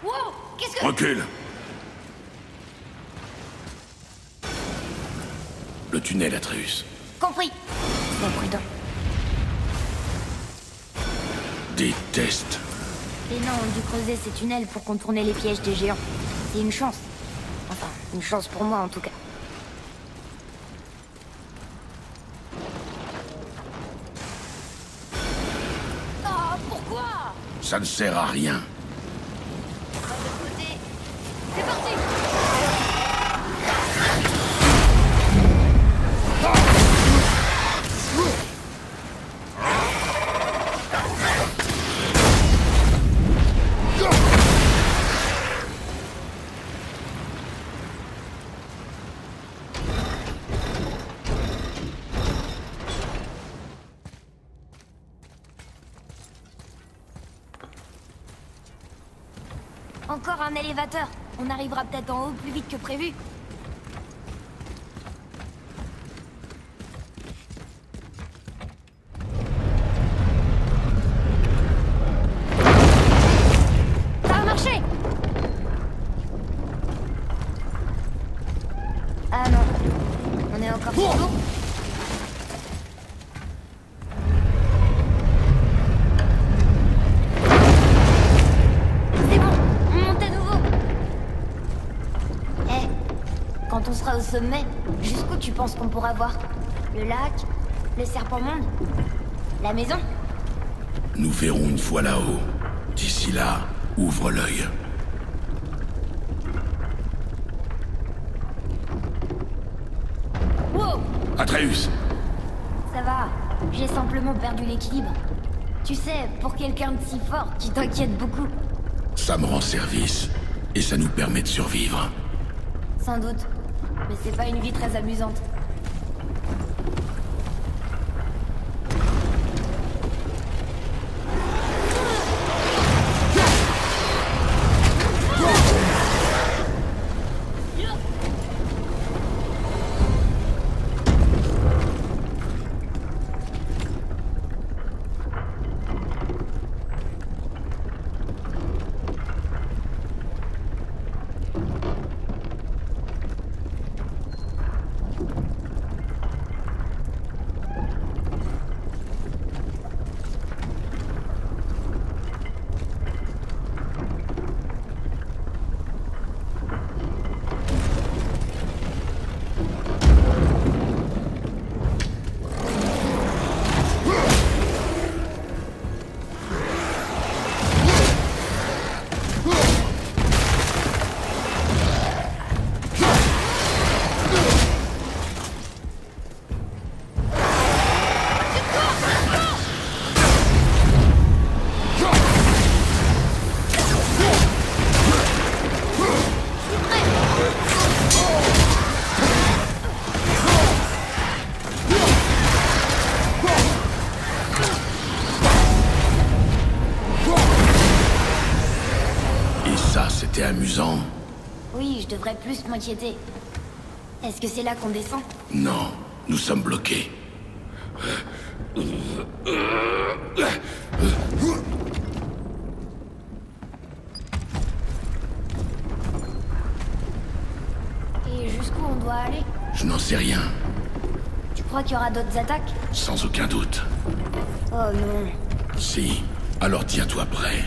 Wow! Qu'est-ce que... Recule. Le tunnel, Atreus. Compris. Sois prudent. Déteste. Les nains ont dû creuser ces tunnels pour contourner les pièges des géants. C'est une chance. Enfin, une chance pour moi en tout cas. Oh, pourquoi? Ça ne sert à rien. De l'autre côté. C'est parti! Encore un élévateur. On arrivera peut-être en haut plus vite que prévu. Ça a marché! Ah non. On est encore sur l'eau. C'est bon, on monte à nouveau. Eh, quand on sera au sommet, jusqu'où tu penses qu'on pourra voir? Le lac? Le serpent-monde? La maison? Nous verrons une fois là-haut. D'ici là, ouvre l'œil. Wow! Atreus! Ça va, j'ai simplement perdu l'équilibre. Tu sais, pour quelqu'un de si fort, tu t'inquiètes beaucoup. Ça me rend service. Et ça nous permet de survivre. Sans doute. Mais c'est pas une vie très amusante. C'était amusant. Oui, je devrais plus m'inquiéter. Est-ce que c'est là qu'on descend? Non, nous sommes bloqués. Et jusqu'où on doit aller? Je n'en sais rien. Tu crois qu'il y aura d'autres attaques? Sans aucun doute. Oh non. Si, alors tiens-toi prêt.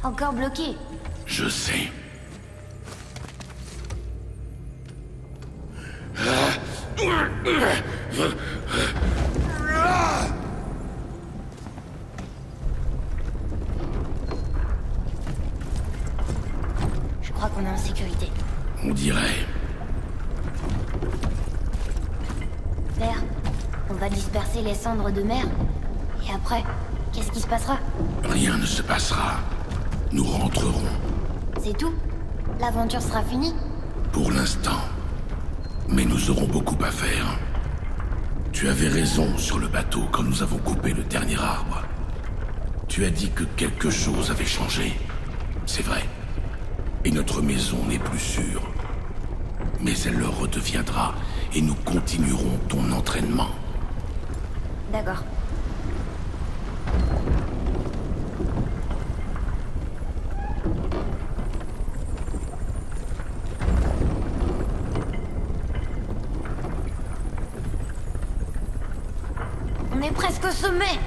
Encore bloqué. Je sais. Je crois qu'on est en sécurité. On dirait. Père, on va disperser les cendres de mer. Et après, qu'est-ce qui se passera? Rien ne se passera. Nous rentrerons. C'est tout? L'aventure sera finie? Pour l'instant. Mais nous aurons beaucoup à faire. Tu avais raison sur le bateau quand nous avons coupé le dernier arbre. Tu as dit que quelque chose avait changé. C'est vrai. Et notre maison n'est plus sûre. Mais elle le redeviendra et nous continuerons ton entraînement. D'accord. On est presque au sommet.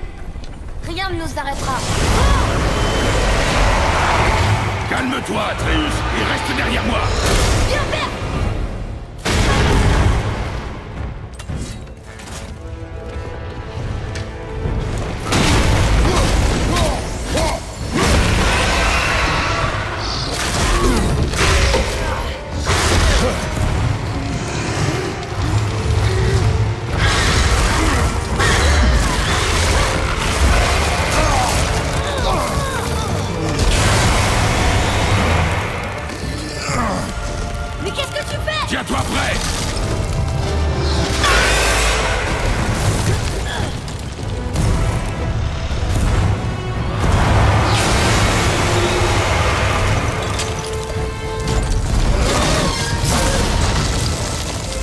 Rien ne nous arrêtera. Calme-toi, Atreus, et reste derrière moi. Viens, père! Mais qu'est-ce que tu fais? Tiens-toi prêt.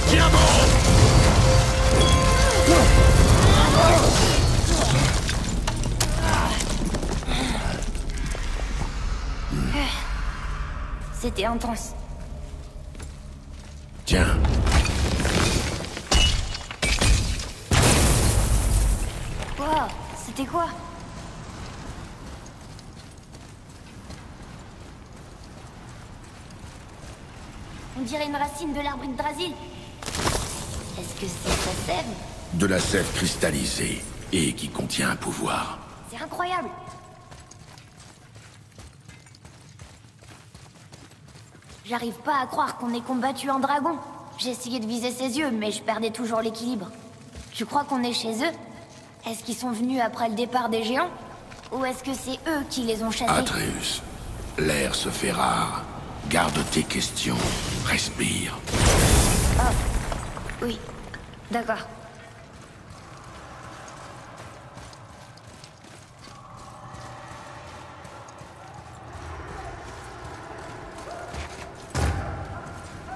Tiens bon. C'était intense. Tiens. Wow, c'était quoi? On dirait une racine de l'arbre Yggdrasil. Est-ce que c'est sa sève? De la sève cristallisée et qui contient un pouvoir. C'est incroyable. J'arrive pas à croire qu'on ait combattu un dragon. J'ai essayé de viser ses yeux, mais je perdais toujours l'équilibre. Tu crois qu'on est chez eux? Est-ce qu'ils sont venus après le départ des géants? Ou est-ce que c'est eux qui les ont chassés? Atreus, l'air se fait rare. Garde tes questions. Respire. Oh, oui. D'accord.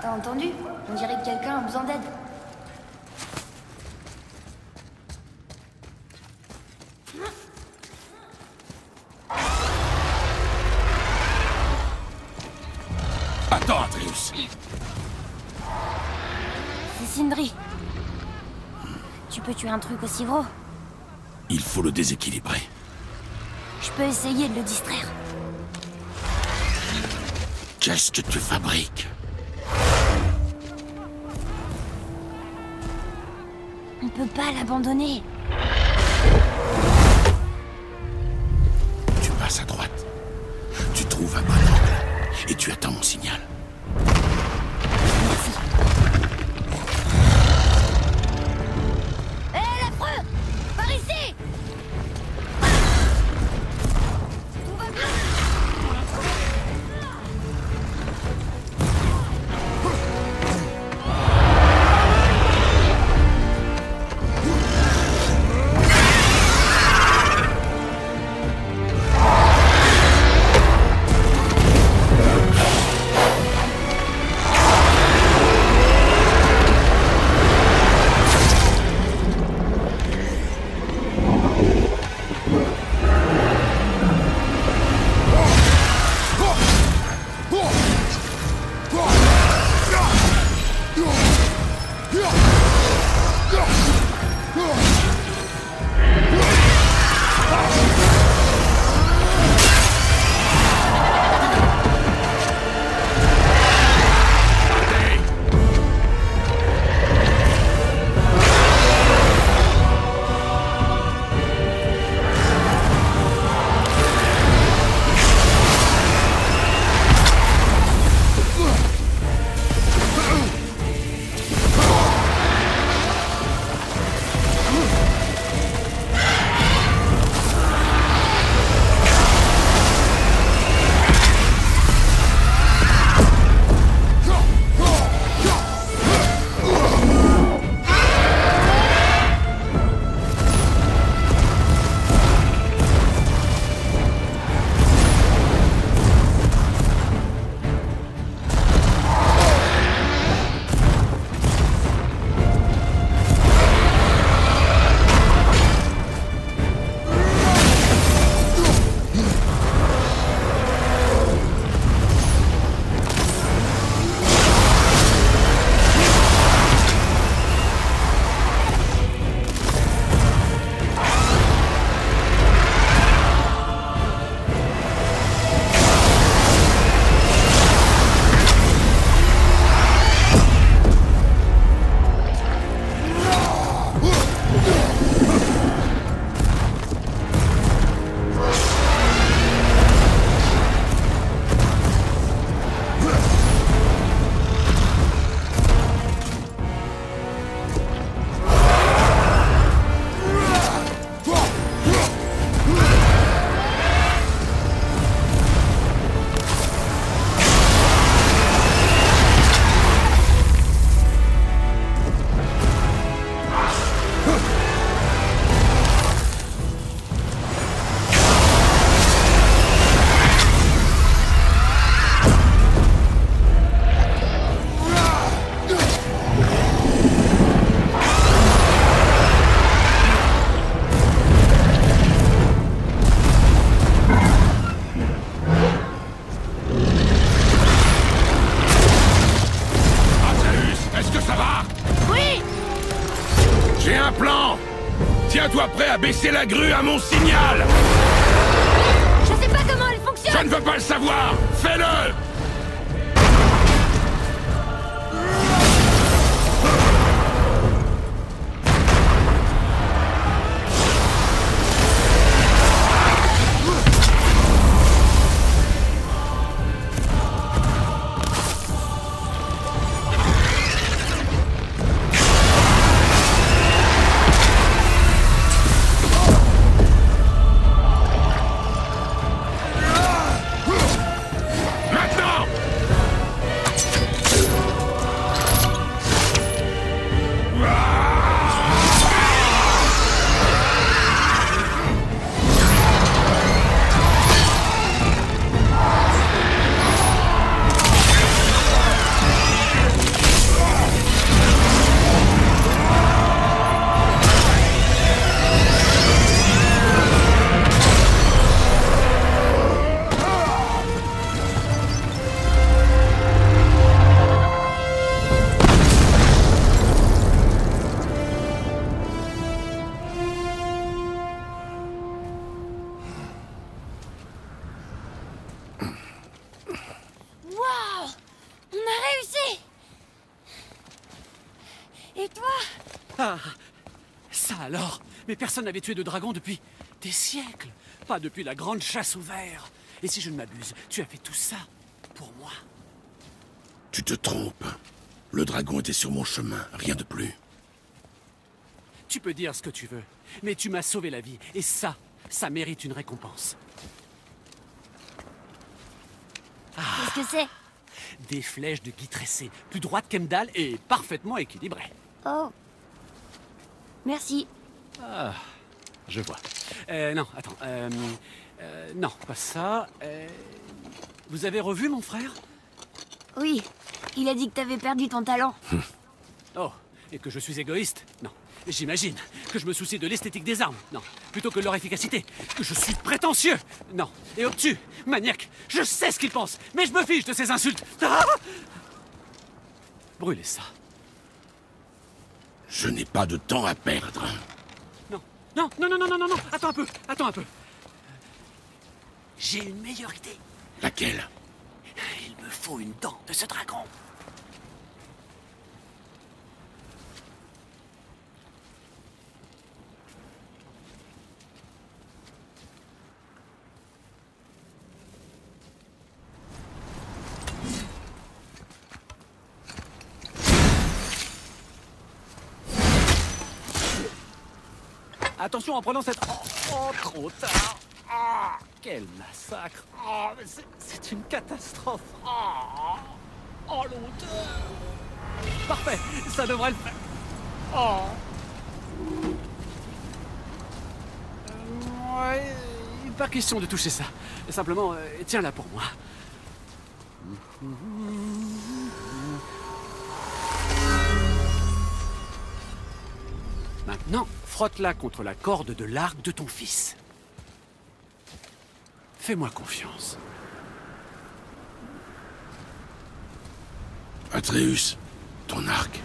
T'as entendu? On dirait que quelqu'un a besoin d'aide. Attends, Atreus. C'est Sindri. Tu peux tuer un truc aussi gros? Il faut le déséquilibrer. Je peux essayer de le distraire. Qu'est-ce que tu fabriques? On peut pas l'abandonner. Tu passes à droite. Tu trouves un bon angle. Et tu attends mon signal. Merci. Hé, l'affreux! Par ici! Tout va bien? à baisser la grue à mon signal! Je sais pas comment elle fonctionne! Je ne veux pas le savoir! Fais-le! Et toi? Ah, ça alors. Mais personne n'avait tué de dragon depuis des siècles. Pas depuis la grande chasse au ver. Et si je ne m'abuse, tu as fait tout ça pour moi. Tu te trompes. Le dragon était sur mon chemin, rien de plus. Tu peux dire ce que tu veux, mais tu m'as sauvé la vie. Et ça mérite une récompense. Qu'est-ce que c'est? Des flèches de gui tressé, plus droites qu'Emdal et parfaitement équilibrées. Oh. Merci. Ah, je vois. Non, attends. Non, pas ça. Vous avez revu mon frère? Oui, il a dit que t'avais perdu ton talent. Oh, et que je suis égoïste? Non. J'imagine que je me soucie de l'esthétique des armes. Non. Plutôt que de leur efficacité. Que je suis prétentieux. Non. Et obtus, maniaque. Je sais ce qu'ils pensent, mais je me fiche de ces insultes. Ah! Brûlez ça. Je n'ai pas de temps à perdre. Non. Non, non, non, non, non, non, non. Attends un peu. Attends un peu. J'ai une meilleure idée. Laquelle? Il me faut une dent de ce dragon. Attention en prenant cette... Oh, trop tard. Ah, quel massacre. Oh, c'est une catastrophe. Oh, l'odeur. Parfait, ça devrait le faire. Oh. Ouais, pas question de toucher ça. Simplement, tiens-la pour moi. Maintenant, frotte-la contre la corde de l'arc de ton fils. Fais-moi confiance. Atreus, ton arc.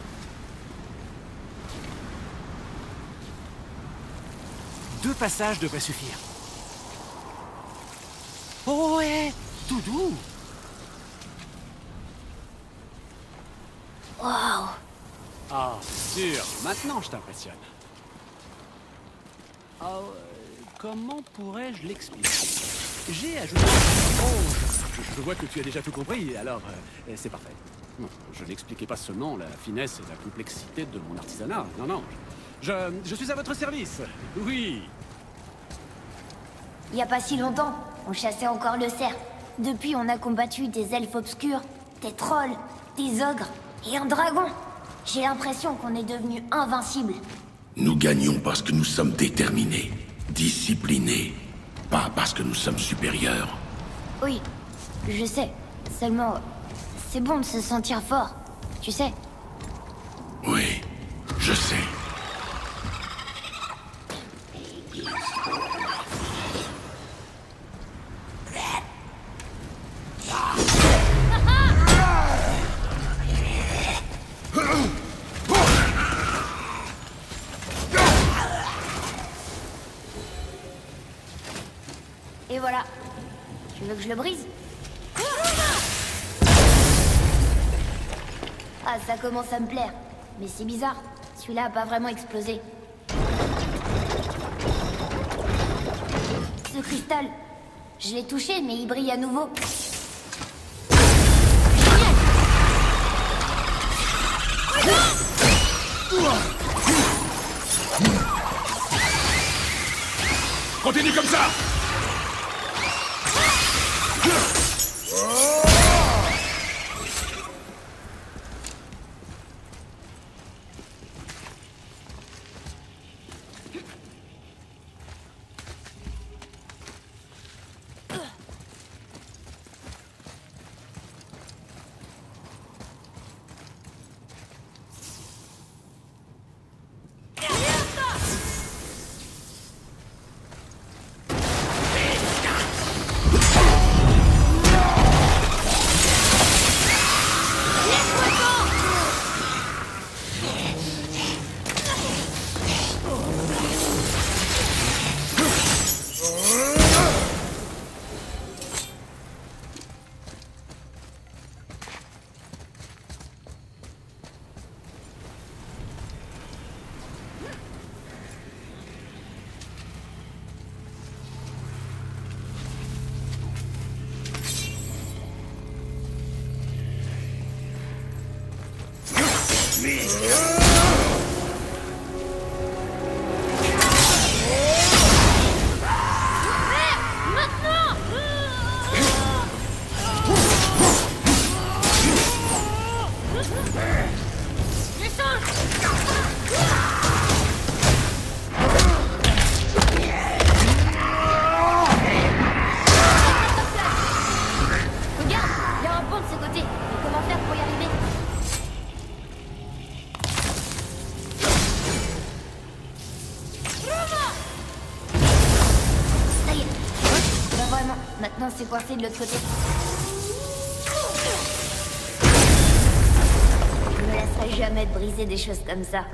Deux passages devraient suffire. Oh ouais, tout doux. Waouh. Ah, sûr. Maintenant, je t'impressionne. Comment pourrais-je l'expliquer? J'ai ajouté... Oh, je vois que tu as déjà tout compris, alors c'est parfait. Non, je n'expliquais pas seulement la finesse et la complexité de mon artisanat. Non, non. Je suis à votre service. Oui. Il y a pas si longtemps, on chassait encore le cerf. Depuis, on a combattu des elfes obscurs, des trolls, des ogres et un dragon. J'ai l'impression qu'on est devenu invincible. Nous gagnons parce que nous sommes déterminés, disciplinés, pas parce que nous sommes supérieurs. Oui, je sais. Seulement, c'est bon de se sentir fort, tu sais. Oui, je sais. voilà. Tu veux que je le brise? Ah, ça commence à me plaire. Mais c'est bizarre. Celui-là a pas vraiment explosé. Ce cristal, je l'ai touché, mais il brille à nouveau. Continue comme ça! Maintenant, c'est coincé de l'autre côté. Je me laisserai jamais de briser des choses comme ça.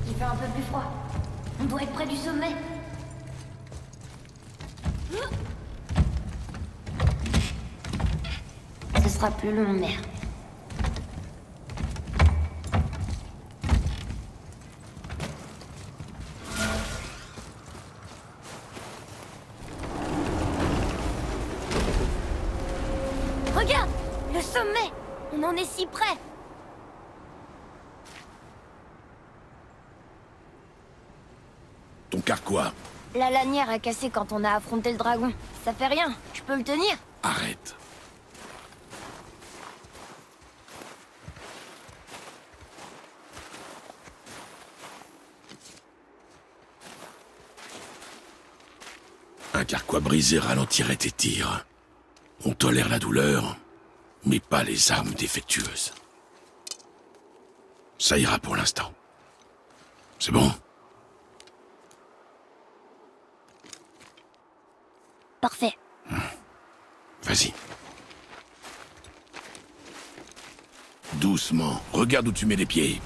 Il fait un peu plus froid. On doit être près du sommet. Ce sera plus long, mère. Regarde! Le sommet! On en est si près! Ton carquois. La lanière a cassé quand on a affronté le dragon. Ça fait rien, je peux le tenir. Arrête. Un carquois brisé ralentirait tes tirs. On tolère la douleur, mais pas les armes défectueuses. Ça ira pour l'instant. C'est bon? Parfait. Vas-y. Doucement. Regarde où tu mets les pieds.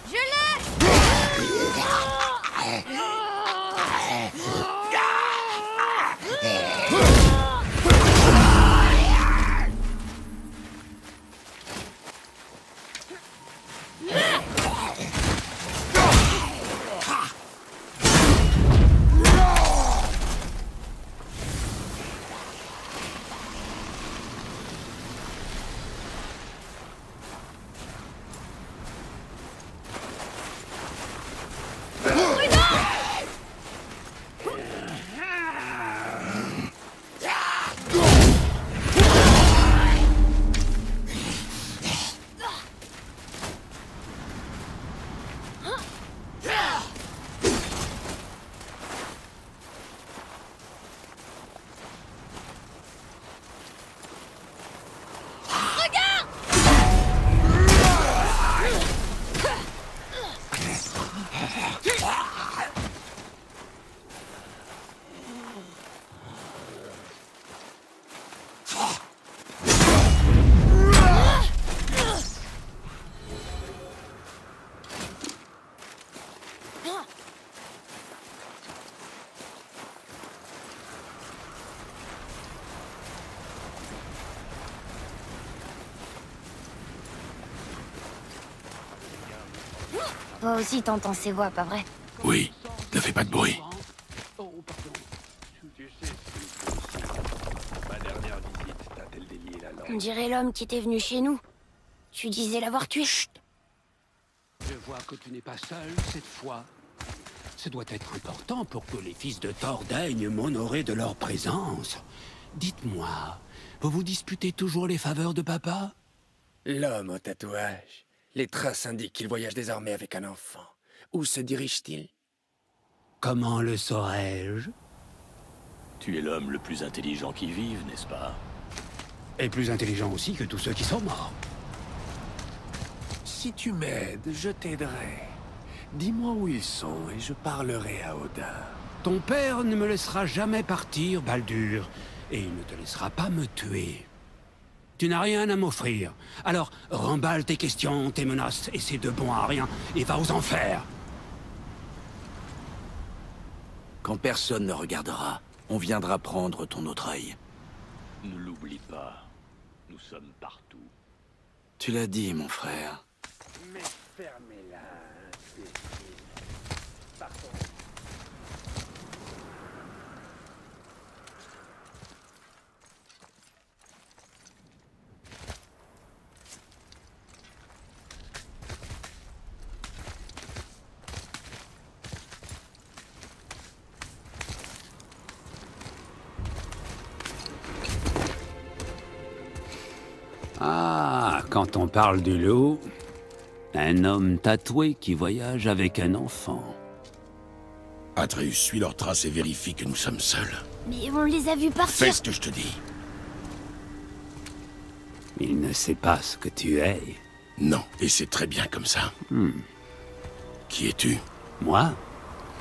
Je l'ai! Toi aussi t'entends ces voix, pas vrai? Oui, ne fais pas de bruit. Oh, pardon. Tu sais, ma dernière visite t'a-t-elle délié la On langue? dirait l'homme qui était venu chez nous. Tu disais l'avoir tué. Chut. Je vois que tu n'es pas seul cette fois. Ce doit être important pour que les fils de Thor daignent m'honorer de leur présence. Dites-moi, vous vous disputez toujours les faveurs de papa? L'homme au tatouage. Les traces indiquent qu'il voyage désormais avec un enfant. Où se dirige-t-il? Comment le saurais-je? Tu es l'homme le plus intelligent qui vive, n'est-ce pas? Et plus intelligent aussi que tous ceux qui sont morts. Si tu m'aides, je t'aiderai. Dis-moi où ils sont et je parlerai à Odin. Ton père ne me laissera jamais partir, Baldur, et il ne te laissera pas me tuer. Tu n'as rien à m'offrir. Alors, remballe tes questions, tes menaces, et c'est de bon à rien, et va aux enfers. Quand personne ne regardera, on viendra prendre ton autre œil. Ne l'oublie pas, nous sommes partout. Tu l'as dit, mon frère. Mais fermez-la, imbécile. Partons. Ah, quand on parle du loup, un homme tatoué qui voyage avec un enfant. Atreus, suis leurs traces et vérifie que nous sommes seuls. Mais on les a vus partir. Fais ce que je te dis. Il ne sait pas ce que tu es. Non, et c'est très bien comme ça. Qui es-tu? Moi?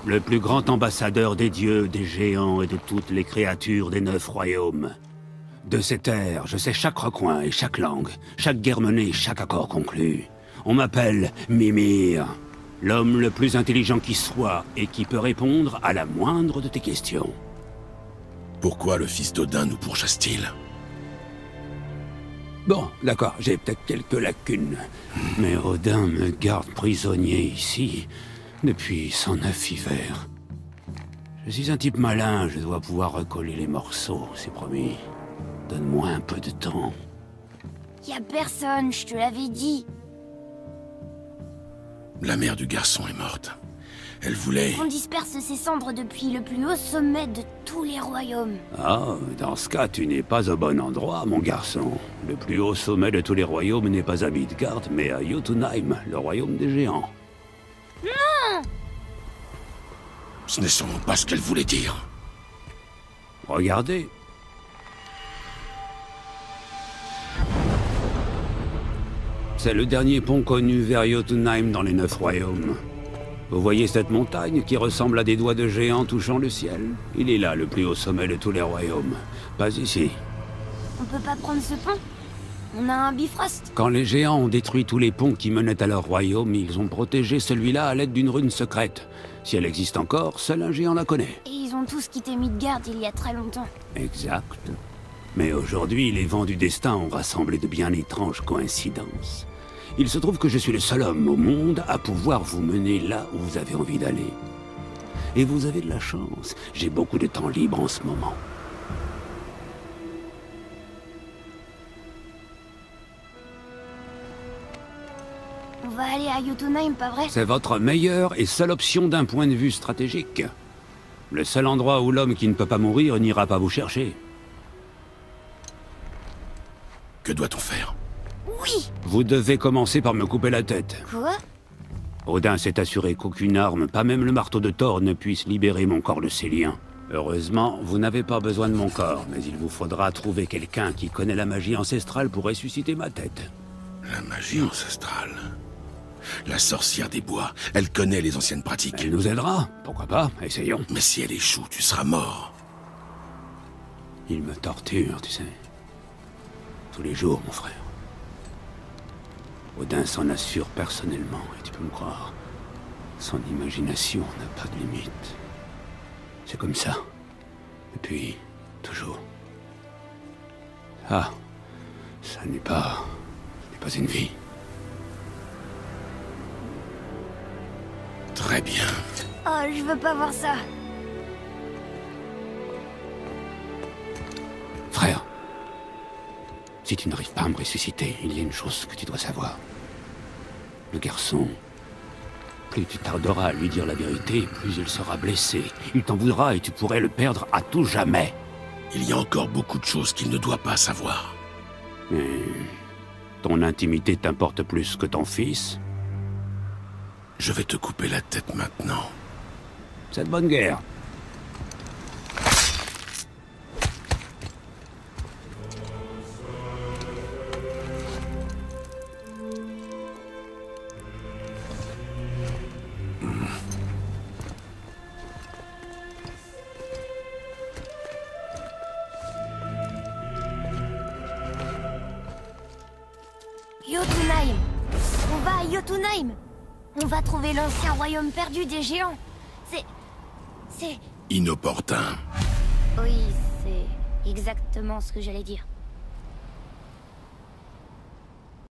Le plus grand ambassadeur des dieux, des géants et de toutes les créatures des 9 royaumes. De ces terres, je sais chaque recoin et chaque langue, chaque guerre menée, chaque accord conclu. On m'appelle Mimir, l'homme le plus intelligent qui soit et qui peut répondre à la moindre de tes questions. Pourquoi le fils d'Odin nous pourchasse-t-il? Bon, d'accord, j'ai peut-être quelques lacunes, mais Odin me garde prisonnier ici depuis 109 hivers. Je suis un type malin, je dois pouvoir recoller les morceaux, c'est promis. Donne-moi un peu de temps. Y a personne, je te l'avais dit. La mère du garçon est morte. Elle voulait... On disperse ses cendres depuis le plus haut sommet de tous les royaumes. Ah, dans ce cas, tu n'es pas au bon endroit, mon garçon. Le plus haut sommet de tous les royaumes n'est pas à Midgard, mais à Jotunheim, le royaume des géants. Ce n'est sûrement pas ce qu'elle voulait dire. Regardez. C'est le dernier pont connu vers Jotunheim dans les 9 royaumes. Vous voyez cette montagne qui ressemble à des doigts de géants touchant le ciel? Il est là, le plus haut sommet de tous les royaumes. Pas ici. On peut pas prendre ce pont? On a un Bifrost. Quand les géants ont détruit tous les ponts qui menaient à leur royaume, ils ont protégé celui-là à l'aide d'une rune secrète. Si elle existe encore, seul un géant la connaît. Et ils ont tous quitté Midgard il y a très longtemps. Exact. Mais aujourd'hui, les vents du destin ont rassemblé de bien étranges coïncidences. Il se trouve que je suis le seul homme au monde à pouvoir vous mener là où vous avez envie d'aller. Et vous avez de la chance. J'ai beaucoup de temps libre en ce moment. On va aller à Jotunheim, pas vrai? C'est votre meilleure et seule option d'un point de vue stratégique. Le seul endroit où l'homme qui ne peut pas mourir n'ira pas vous chercher. Que doit-on faire? Oui! Vous devez commencer par me couper la tête. Quoi? Odin s'est assuré qu'aucune arme, pas même le marteau de Thor, ne puisse libérer mon corps de ses liens. Heureusement, vous n'avez pas besoin de mon corps, mais il vous faudra trouver quelqu'un qui connaît la magie ancestrale pour ressusciter ma tête. La magie ancestrale. La sorcière des bois. Elle connaît les anciennes pratiques. Elle nous aidera, pourquoi pas, essayons. Mais si elle échoue, tu seras mort. Il me torture, tu sais. Tous les jours, mon frère. Odin s'en assure personnellement, et tu peux me croire. Son imagination n'a pas de limite. C'est comme ça. Depuis toujours. Ah, ça n'est pas une vie. Oh, je veux pas voir ça. Frère, si tu n'arrives pas à me ressusciter, il y a une chose que tu dois savoir. Le garçon, plus tu tarderas à lui dire la vérité, plus il sera blessé. Il t'en voudra et tu pourrais le perdre à tout jamais. Il y a encore beaucoup de choses qu'il ne doit pas savoir. Mais ton intimité t'importe plus que ton fils? Je vais te couper la tête maintenant. C'est de bonne guerre. Jotunheim. On va à Jotunheim. On va trouver l'ancien royaume perdu des géants. C'est... Inopportun. Oui, c'est exactement ce que j'allais dire.